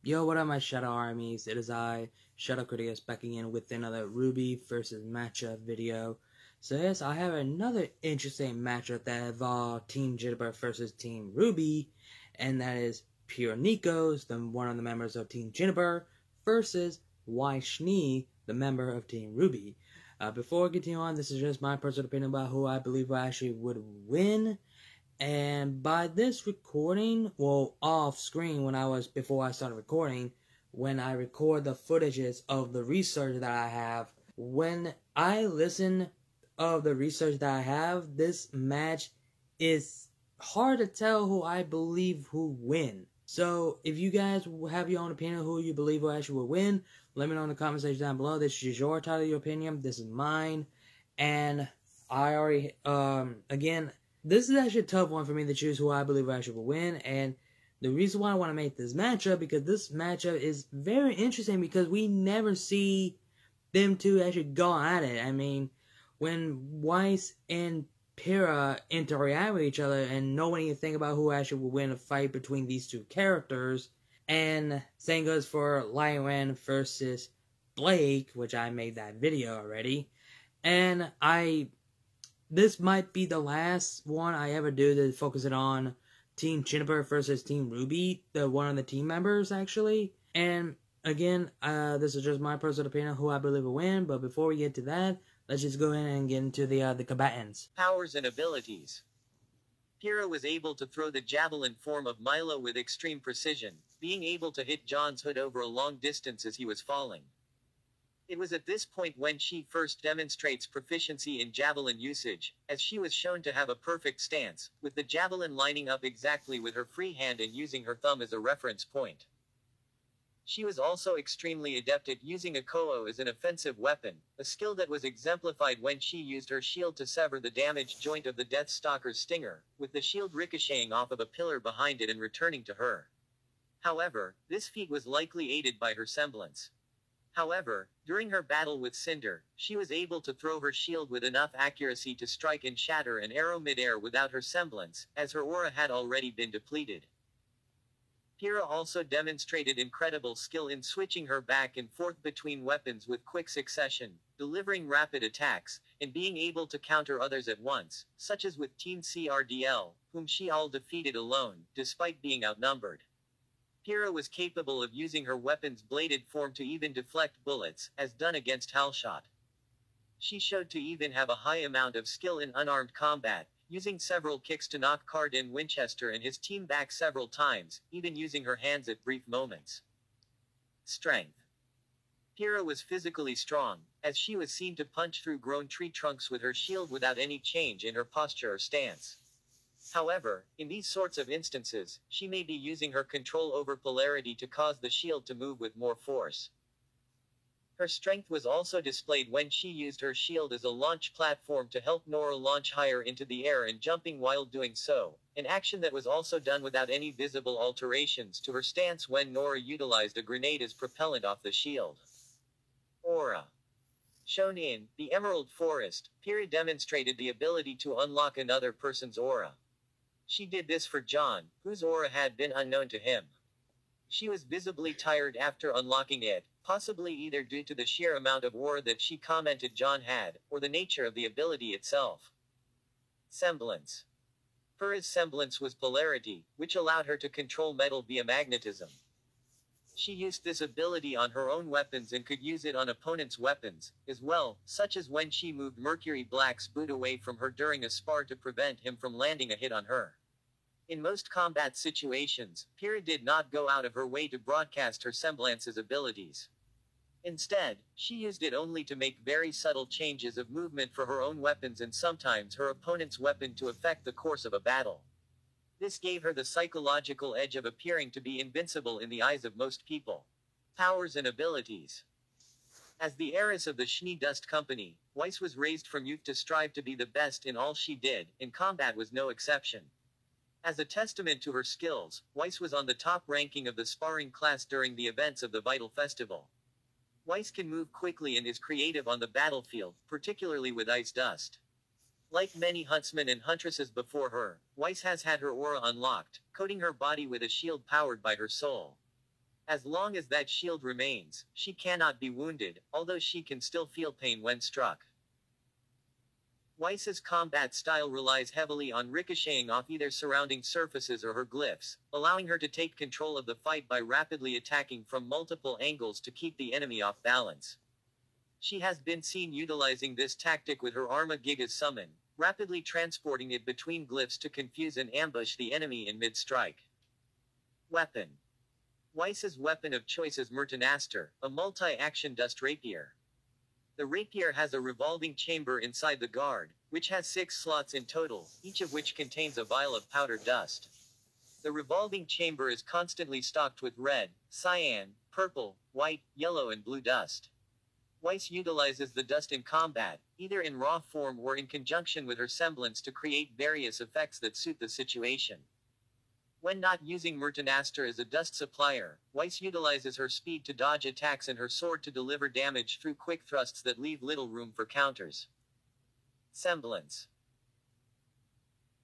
Yo, what up my Shadow Armies? It is I, Shadow Critias, back again with another RWBY versus matchup video. So yes, I have another interesting matchup that involves Team Jitterbug versus Team RWBY, and that is Pyrrha Nikos, one of the members of Team Jitterbug, versus Weiss Schnee, the member of Team RWBY. Before we continue on, this is just my personal opinion about who I believe actually would win. And by this recording, well, off screen before I started recording, when I record the footages of the research that I have, when I listen of the research that I have, this match is hard to tell who I believe who win. So if you guys have your own opinion who you believe who actually will win, let me know in the comment section down below. This is your title, your opinion. This is mine. And I already, again, this is actually a tough one for me to choose who I believe actually will win, and the reason why I want to make this matchup, because this matchup is very interesting because we never see them two actually go at it. I mean, when Weiss and Pyrrha interact with each other and nobody can think about who actually will win a fight between these two characters, and same goes for Lion versus Blake, which I made that video already, and this might be the last one I ever do to focus it on Team Jitterbug versus Team RWBY, one of the team members, actually. And, again, this is just my personal opinion who I believe will win, but before we get to that, let's just go in and get into the combatants. Powers and abilities. Pyrrha was able to throw the javelin form of Milo with extreme precision, being able to hit John's hood over a long distance as he was falling. It was at this point when she first demonstrates proficiency in javelin usage, as she was shown to have a perfect stance, with the javelin lining up exactly with her free hand and using her thumb as a reference point. She was also extremely adept at using a koho as an offensive weapon, a skill that was exemplified when she used her shield to sever the damaged joint of the Death Stalker's stinger, with the shield ricocheting off of a pillar behind it and returning to her. However, this feat was likely aided by her semblance. However, during her battle with Cinder, she was able to throw her shield with enough accuracy to strike and shatter an arrow midair without her semblance, as her aura had already been depleted. Pyrrha also demonstrated incredible skill in switching her back and forth between weapons with quick succession, delivering rapid attacks, and being able to counter others at once, such as with Team CRDL, whom she all defeated alone, despite being outnumbered. Pyrrha was capable of using her weapon's bladed form to even deflect bullets, as done against Halshot. She showed to even have a high amount of skill in unarmed combat, using several kicks to knock Cardin Winchester and his team back several times, even using her hands at brief moments. Strength. Pyrrha was physically strong, as she was seen to punch through grown tree trunks with her shield without any change in her posture or stance. However, in these sorts of instances, she may be using her control over polarity to cause the shield to move with more force. Her strength was also displayed when she used her shield as a launch platform to help Nora launch higher into the air and jumping while doing so, an action that was also done without any visible alterations to her stance when Nora utilized a grenade as propellant off the shield. Aura. Shown in The Emerald Forest, Pyrrha demonstrated the ability to unlock another person's aura. She did this for John, whose aura had been unknown to him. She was visibly tired after unlocking it, possibly either due to the sheer amount of aura that she commented John had, or the nature of the ability itself. Semblance. Pyrrha's semblance was polarity, which allowed her to control metal via magnetism. She used this ability on her own weapons and could use it on opponents' weapons, as well, such as when she moved Mercury Black's boot away from her during a spar to prevent him from landing a hit on her. In most combat situations, Pyrrha did not go out of her way to broadcast her semblance's abilities. Instead, she used it only to make very subtle changes of movement for her own weapons and sometimes her opponent's weapon to affect the course of a battle. This gave her the psychological edge of appearing to be invincible in the eyes of most people. Powers and abilities. As the heiress of the Schnee Dust Company, Weiss was raised from youth to strive to be the best in all she did, and combat was no exception. As a testament to her skills, Weiss was on the top ranking of the sparring class during the events of the Vital Festival. Weiss can move quickly and is creative on the battlefield, particularly with ice dust. Like many huntsmen and huntresses before her, Weiss has had her aura unlocked, coating her body with a shield powered by her soul. As long as that shield remains, she cannot be wounded, although she can still feel pain when struck. Weiss's combat style relies heavily on ricocheting off either surrounding surfaces or her glyphs, allowing her to take control of the fight by rapidly attacking from multiple angles to keep the enemy off balance. She has been seen utilizing this tactic with her RWBY Gigas summon, rapidly transporting it between glyphs to confuse and ambush the enemy in mid-strike. Weapon. Weiss's weapon of choice is Myrtanaster, a multi-action dust rapier. The rapier has a revolving chamber inside the guard, which has 6 slots in total, each of which contains a vial of powdered dust. The revolving chamber is constantly stocked with red, cyan, purple, white, yellow and blue dust. Weiss utilizes the dust in combat, either in raw form or in conjunction with her semblance to create various effects that suit the situation. When not using Myrtanaster as a dust supplier, Weiss utilizes her speed to dodge attacks and her sword to deliver damage through quick thrusts that leave little room for counters. Semblance.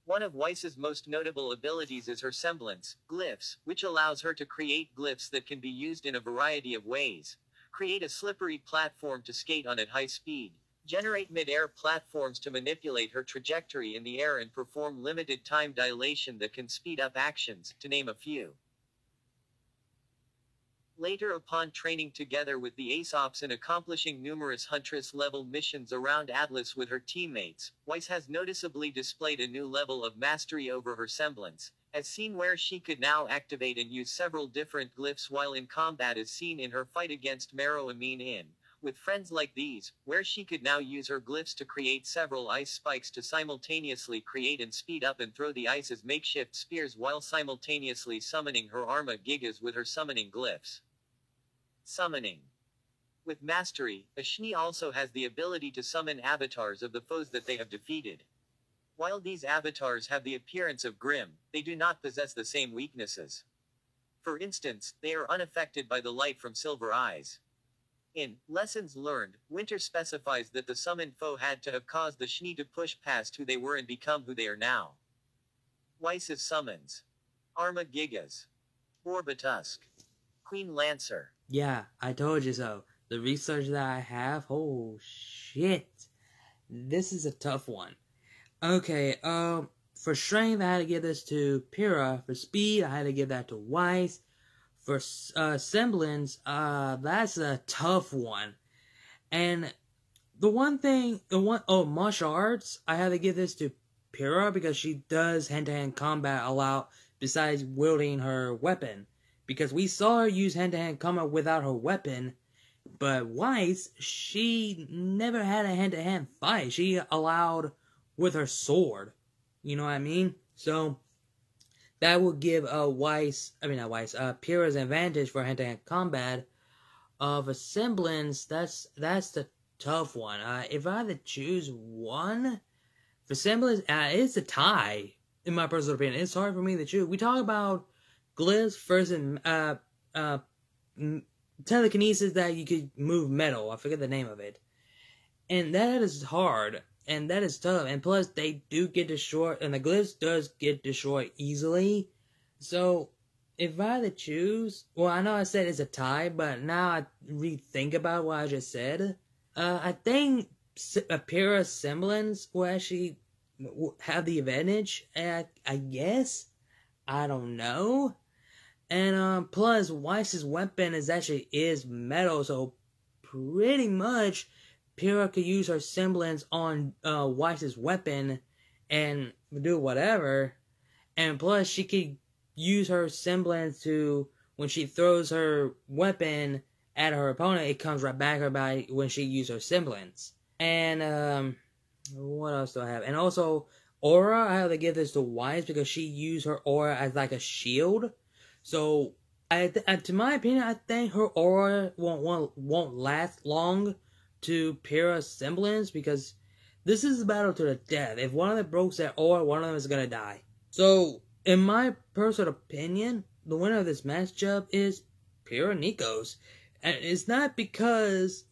One of Weiss's most notable abilities is her semblance, glyphs, which allows her to create glyphs that can be used in a variety of ways. Create a slippery platform to skate on at high speed, generate mid-air platforms to manipulate her trajectory in the air and perform limited time dilation that can speed up actions, to name a few. Later, upon training together with the Aesops and accomplishing numerous Huntress-level missions around Atlas with her teammates, Weiss has noticeably displayed a new level of mastery over her semblance, as seen where she could now activate and use several different glyphs while in combat, as seen in her fight against Mero Amin in With Friends Like These, where she could now use her glyphs to create several ice spikes to simultaneously create and speed up and throw the ice as makeshift spears while simultaneously summoning her RWBY Gigas with her summoning glyphs. Summoning. With mastery, a Schnee also has the ability to summon avatars of the foes that they have defeated. While these avatars have the appearance of grim, they do not possess the same weaknesses. For instance, they are unaffected by the light from silver eyes. In Lessons Learned, Winter specifies that the summoned foe had to have caused the Schnee to push past who they were and become who they are now. Weiss's summons. RWBY Gigas. Orbitusk. Queen Lancer. Yeah, I told you so. The research that I have, oh shit. This is a tough one. Okay, for strength I had to give this to Pyrrha. For speed I had to give that to Weiss. For semblance, that's a tough one. And martial arts, I had to give this to Pyrrha because she does hand-to-hand combat a lot besides wielding her weapon. Because we saw her use hand-to-hand combat without her weapon, but Weiss, she never had a hand-to-hand fight. She allowed with her sword. You know what I mean? So, that will give Pyrrha's advantage for hand-to-hand combat. Of a semblance, that's the tough one. If I had to choose one, for semblance, it's a tie, in my personal opinion. It's hard for me to choose. We talk about glyphs versus telekinesis that you could move metal. I forget the name of it. And that is hard. And that is tough. And plus, they do get destroyed. And the glyphs does get destroyed easily. So, if I had to choose... Well, I know I said it's a tie. But now I rethink about what I just said. I think Pyrrha's semblance will actually have the advantage. I guess. I don't know. And plus, Weiss's weapon is metal, so pretty much Pyrrha could use her semblance on Weiss's weapon and do whatever. And plus, she could use her semblance to, when she throws her weapon at her opponent, it comes right back her by when she uses her semblance. And what else do I have? And also, aura, I have to give this to Weiss because she used her aura as like a shield. So, to my opinion, I think her aura won't last long to Pyrrha's semblance because this is a battle to the death. If one of them breaks their aura, one of them is gonna die. So, in my personal opinion, the winner of this matchup is Pyrrha Nikos. And it's not because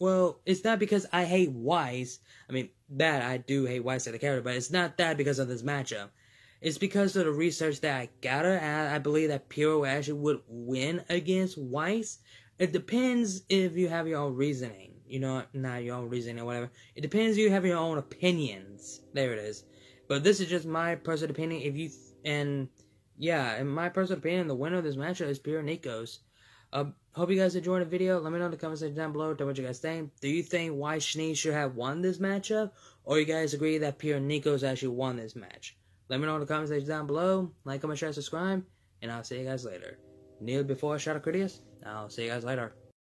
I hate Weiss. I mean, I do hate Weiss as a character, but it's not that because of this matchup. It's because of the research that I gathered, and I believe that Pyrrha actually would win against Weiss. It depends if you have your own reasoning. You know, not your own reasoning or whatever. It depends if you have your own opinions. There it is. But this is just my personal opinion. In my personal opinion, the winner of this matchup is Pyrrha Nikos. Hope you guys enjoyed the video. Let me know in the comment section down below what you guys think. Do you think Weiss Schnee should have won this matchup? Or you guys agree that Pyrrha Nikos actually won this match? Let me know in the comment section down below. Like, comment, share, subscribe. And I'll see you guys later. Kneel before I shout out Critias. I'll see you guys later.